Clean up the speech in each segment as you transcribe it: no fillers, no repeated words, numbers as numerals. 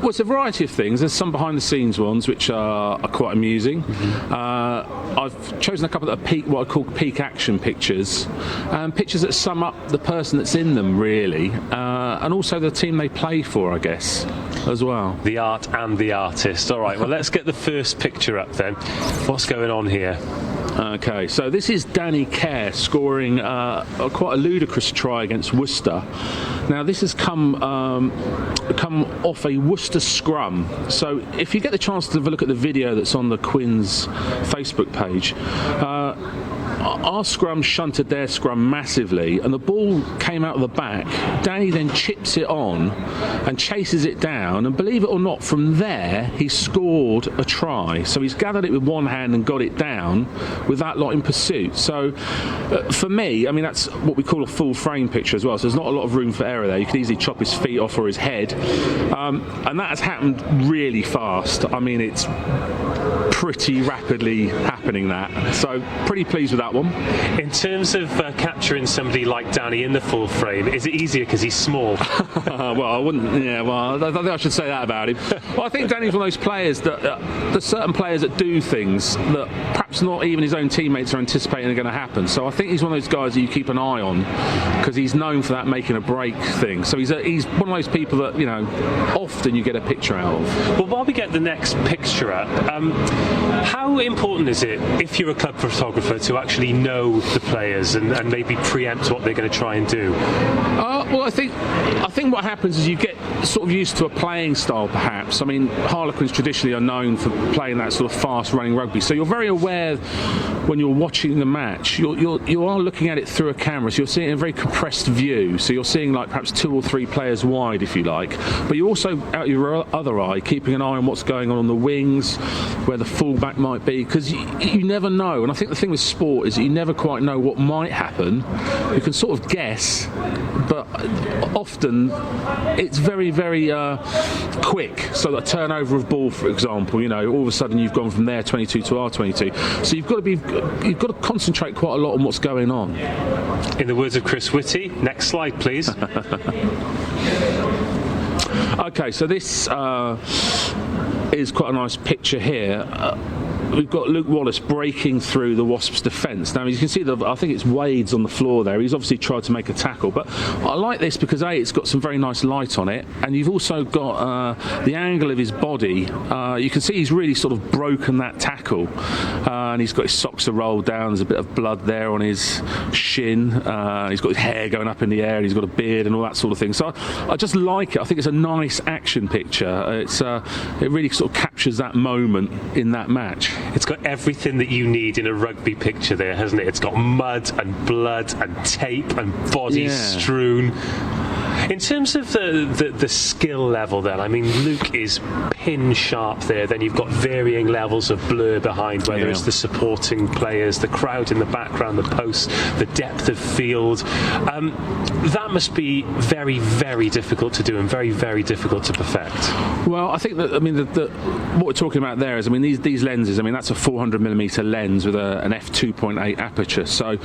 Well, it's a variety of things. There's some behind-the-scenes ones which are quite amusing. I've chosen a couple that are what I call peak action pictures, pictures that sum up the person that's in them, really, and also the team they play for, I guess, as well. The art and the artist. All right, well, let's get the first picture up then. What's going on here? Okay, so this is Danny Kerr scoring quite a ludicrous try against Worcester. Now, this has come off a Worcester scrum. So if you get the chance to have a look at the video that's on the Quins Facebook page, our scrum shunted their scrum massively, and the ball came out of the back. Danny then chips it on and chases it down, and believe it or not, from there he scored a try. So he's gathered it with one hand and got it down with that lot in pursuit. So for me, I mean, that's what we call a full frame picture as well, so there's not a lot of room for error there. You could easily chop his feet off or his head, and that has happened really fast. I mean, it's pretty rapidly happening, that. So pretty pleased with that one. In terms of capturing somebody like Danny in the full frame, is it easier because he's small? Well, I wouldn't. Yeah, well, I don't think I should say that about him. Well, I think Danny's one of those players that there's certain players that do things that perhaps not even his own teammates are anticipating are going to happen. So I think he's one of those guys that you keep an eye on because he's known for that making a break thing. So he's one of those people that, you know, often you get a picture out of. Well, while we get the next picture up, how important is it, if you're a club photographer, to actually know the players and maybe preempt what they're going to try and do? Well, I think what happens is you get sort of used to a playing style, perhaps. I mean, Harlequins traditionally are known for playing that sort of fast-running rugby, so you're very aware when you're watching the match. You are looking at it through a camera, so you're seeing a very compressed view. So you're seeing like perhaps 2 or 3 players wide, if you like, but you're also out your other eye keeping an eye on what's going on the wings, where the fullback might be, because you never know. And I think the thing with sport is that you never quite know what might happen. You can sort of guess, but often it's very, very quick. So a turnover of ball, for example, you know, all of a sudden you've gone from their 22 to our 22. So you've got to concentrate quite a lot on what's going on. In the words of Chris Whitty, next slide, please. Okay, so this is quite a nice picture here. We've got Luke Wallace breaking through the Wasps' defence. Now, you can see, I think it's Wade's on the floor there. He's obviously tried to make a tackle, but I like this because, A, it's got some very nice light on it, and you've also got the angle of his body. You can see he's really sort of broken that tackle, and he's got his socks are rolled down. There's a bit of blood there on his shin. He's got his hair going up in the air, and he's got a beard and all that sort of thing. So I just like it. I think it's a nice action picture. It really sort of captures that moment in that match. It's got everything that you need in a rugby picture there, hasn't it? It's got mud and blood and tape and bodies strewn. In terms of the skill level then, I mean, Luke is pin sharp there. Then you've got varying levels of blur behind, whether it's the supporting players, the crowd in the background, the posts, the depth of field. That must be very, very difficult to do and very, very difficult to perfect. Well, I think that, I mean, what we're talking about there is, I mean, these lenses, I mean, that's a 400mm lens with an f2.8 aperture. So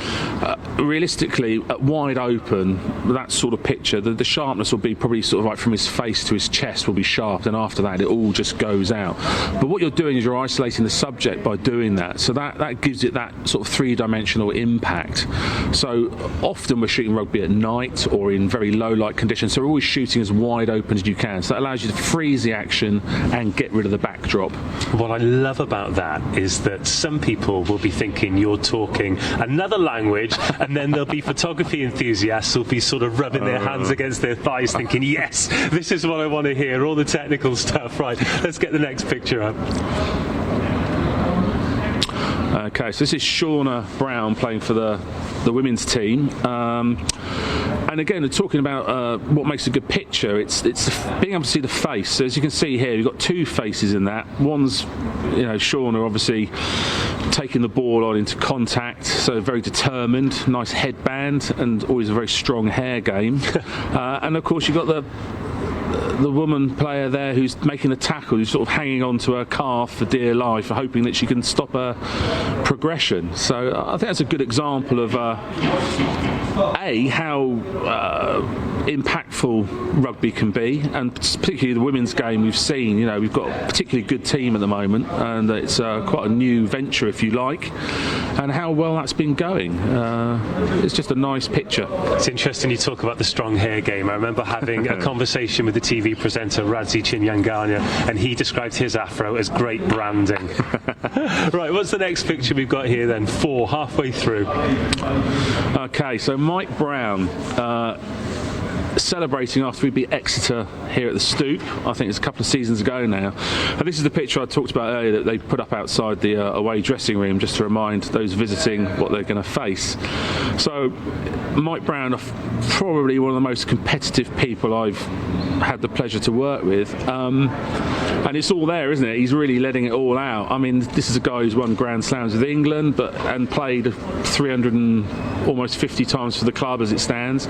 realistically, at wide open, that sort of picture, the sharpness will be probably sort of like from his face to his chest will be sharp, and after that it all just goes out. But what you're doing is you're isolating the subject by doing that, so that gives it that sort of three-dimensional impact. So often we're shooting rugby at night or in very low light conditions, so we're always shooting as wide open as you can, so that allows you to freeze the action and get rid of the backdrop. What I love about that is that some people will be thinking you're talking another language, and then there'll be photography enthusiasts who'll be sort of rubbing their hands against their thighs thinking, yes, this is what I want to hear, all the technical stuff. Right, let's get the next picture up. Okay, so this is Shauna Brown playing for the women's team. And again, talking about what makes a good picture, it's being able to see the face. So as you can see here, you've got 2 faces in that. One's, Shauna obviously taking the ball on into contact, so very determined, nice headband, and always a very strong hair game. And of course, you've got the woman player there who's making the tackle, who's sort of hanging on to her calf for dear life, hoping that she can stop her progression. So I think that's a good example of how impactful rugby can be, and particularly the women's game we've seen. You know, we've got a particularly good team at the moment, and it's quite a new venture, if you like, and how well that's been going. It's just a nice picture. It's interesting you talk about the strong hair game. I remember having a conversation with the TV presenter Radzi Chinyanganya, and he described his afro as great branding. Right, what's the next picture we've got here then? 4, halfway through. Okay, so Mike Brown celebrating after we beat Exeter here at the Stoop. I think it's a couple of seasons ago now. And this is the picture I talked about earlier that they put up outside the away dressing room, just to remind those visiting what they're going to face. So Mike Brown, probably one of the most competitive people I've had the pleasure to work with. And it's all there, isn't it? He's really letting it all out. I mean, this is a guy who's won Grand Slams with England, and played 300 and almost 50 times for the club as it stands.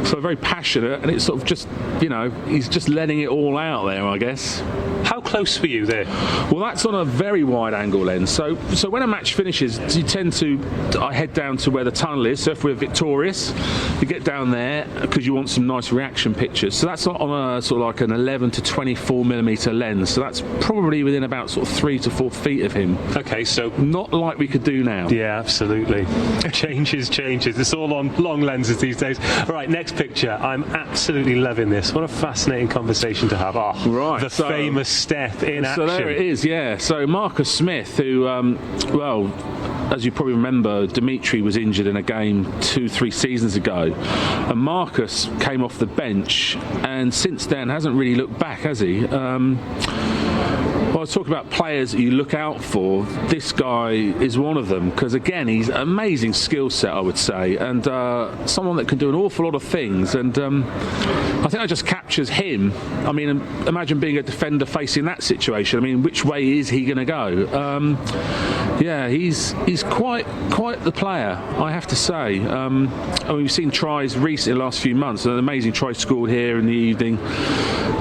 So very passionate, and it's sort of just, you know, he's just letting it all out there, I guess. How close were you there? Well, that's on a very wide angle lens. So when a match finishes, I head down to where the tunnel is. So if we're victorious, you get down there because you want some nice reaction pictures. So that's on a sort of like an 11 to 24 millimeter lens. So that's probably within about sort of 3 to 4 feet of him. Okay, so not like we could do now. Yeah, absolutely. Changes. It's all on long lenses these days. Right, next picture. I'm absolutely loving this. What a fascinating conversation to have. Oh, right. The famous step in action. So there it is, yeah. So Marcus Smith, who, well, as you probably remember, Dimitri was injured in a game 2-3 seasons ago, and Marcus came off the bench, and since then hasn't really looked back, has he? Well, I was talking about players that you look out for. This guy is one of them, because again, he's an amazing skill set, I would say, and someone that can do an awful lot of things. And I think that just captures him. I mean, imagine being a defender facing that situation. I mean, which way is he going to go? Yeah, he's quite the player, I have to say. I mean, we've seen tries recently, the last few months. An amazing try scored here in the evening.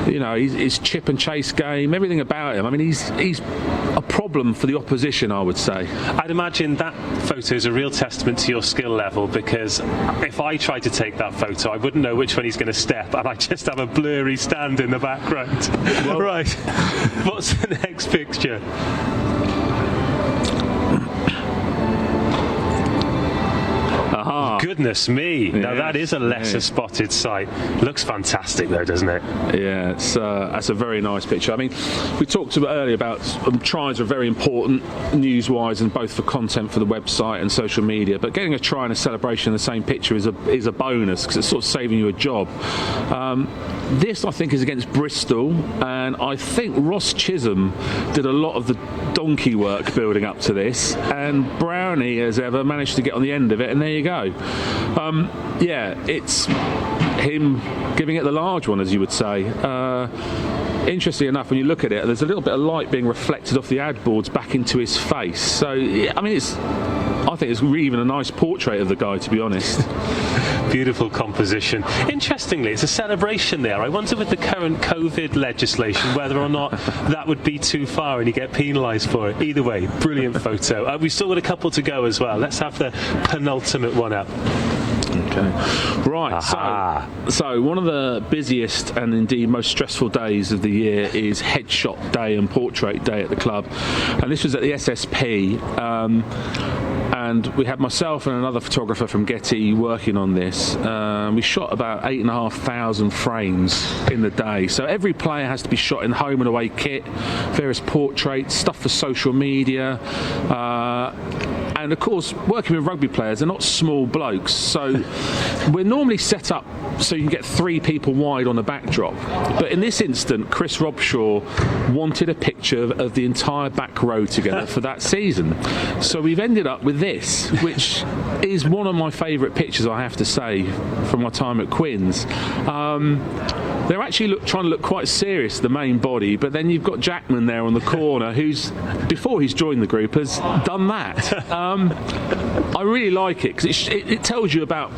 You know, his chip and chase game, everything about him. I mean, he's a problem for the opposition, I would say. I'd imagine that photo is a real testament to your skill level, because if I tried to take that photo, I wouldn't know which one he's going to step, and I just have a blurry stand in the background. Well, right. What's the next picture? Goodness me. Now that is a lesser spotted sight. Looks fantastic though, doesn't it? Yeah, that's a very nice picture. I mean, we talked about earlier about tries are very important news-wise, and both for content for the website and social media, but getting a try and a celebration in the same picture is a bonus, because it's sort of saving you a job. This, I think, is against Bristol, and I think Ross Chisholm did a lot of the donkey work building up to this, and Brownie, as ever, managed to get on the end of it, and there you go. Yeah, it's him giving it the large one, as you would say. Interestingly enough, when you look at it, there's a little bit of light being reflected off the ad boards back into his face. So, yeah, I mean, I think it's really even a nice portrait of the guy, to be honest. Beautiful composition. Interestingly, it's a celebration there. I wonder with the current COVID legislation whether or not that would be too far and you get penalised for it. Either way, brilliant photo. We've still got a couple to go as well. Let's have the penultimate one up. Okay. Right. So one of the busiest and indeed most stressful days of the year is headshot day and portrait day at the club, and this was at the SSP. And we had myself and another photographer from Getty working on this. We shot about 8,500 frames in the day. So every player has to be shot in home and away kit, various portraits, stuff for social media. And of course, working with rugby players, they're not small blokes. So we're normally set up so you can get 3 people wide on the backdrop. But in this instant, Chris Robshaw wanted a picture of the entire back row together for that season. So we've ended up with this, which is one of my favourite pictures, I have to say, from my time at Quins. They're actually trying to look quite serious, the main body, but then you've got Jackman there on the corner, who's, before he's joined the group, has done that. I really like it, because it tells you about,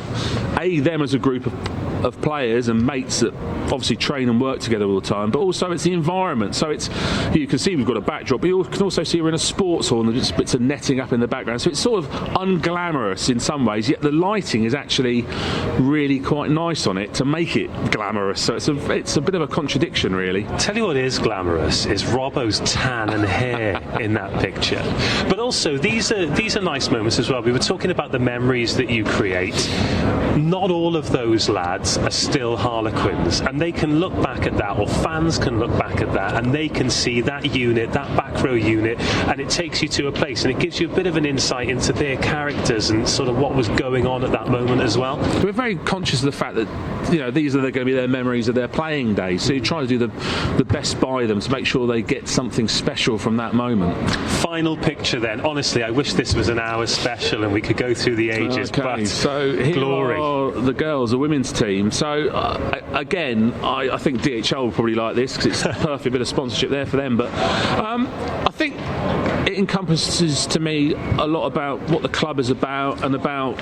them as a group of of players and mates that obviously train and work together all the time, but also it's the environment. So it's, you can see we've got a backdrop, but you can also see we're in a sports hall and there's just bits of netting up in the background. So it's sort of unglamorous in some ways, yet the lighting is actually really quite nice on it to make it glamorous. So it's a bit of a contradiction, really. Tell you what is glamorous is Robbo's tan and hair in that picture. But also these are nice moments as well. We were talking about the memories that you create. Not all of those lads are still Harlequins, and they can look back at that, or fans can look back at that, and they can see that unit, that back row unit, and it takes you to a place, and it gives you a bit of an insight into their characters and sort of what was going on at that moment as well. We're very conscious of the fact that, you know, these are going to be their memories of their playing days, so you try to do the best by them to make sure they get something special from that moment. Final picture then. Honestly, I wish this was an hour special and we could go through the ages, but so here glory. Are the girls, the women's team. So again, I think DHL will probably like this because it's a perfect bit of sponsorship there for them, but I think it encompasses to me a lot about what the club is about, and about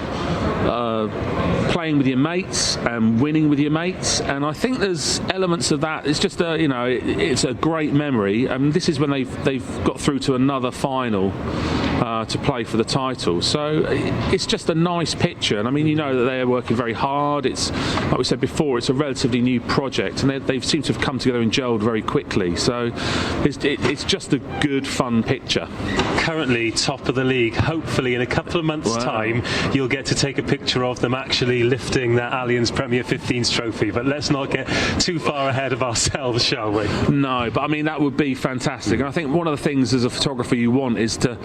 playing with your mates and winning with your mates, and I think there's elements of that. It's just it's a great memory, and this is when they've got through to another final to play for the title. So it's just a nice picture, and I mean, you know that they're working very hard. It's, like we said before, it's a relatively new project, and they seem to have come together and gelled very quickly. So it's just a good, fun picture. Currently top of the league. Hopefully in a couple of months' time you'll get to take a picture of them actually lifting that Allianz Premier 15s trophy, but let's not get too far ahead of ourselves, shall we? No, but I mean, that would be fantastic, and I think one of the things as a photographer you want is to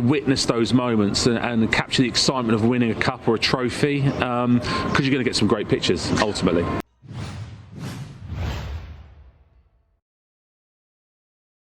witness those moments and capture the excitement of winning a cup or a trophy, because you're going to get some great pictures ultimately.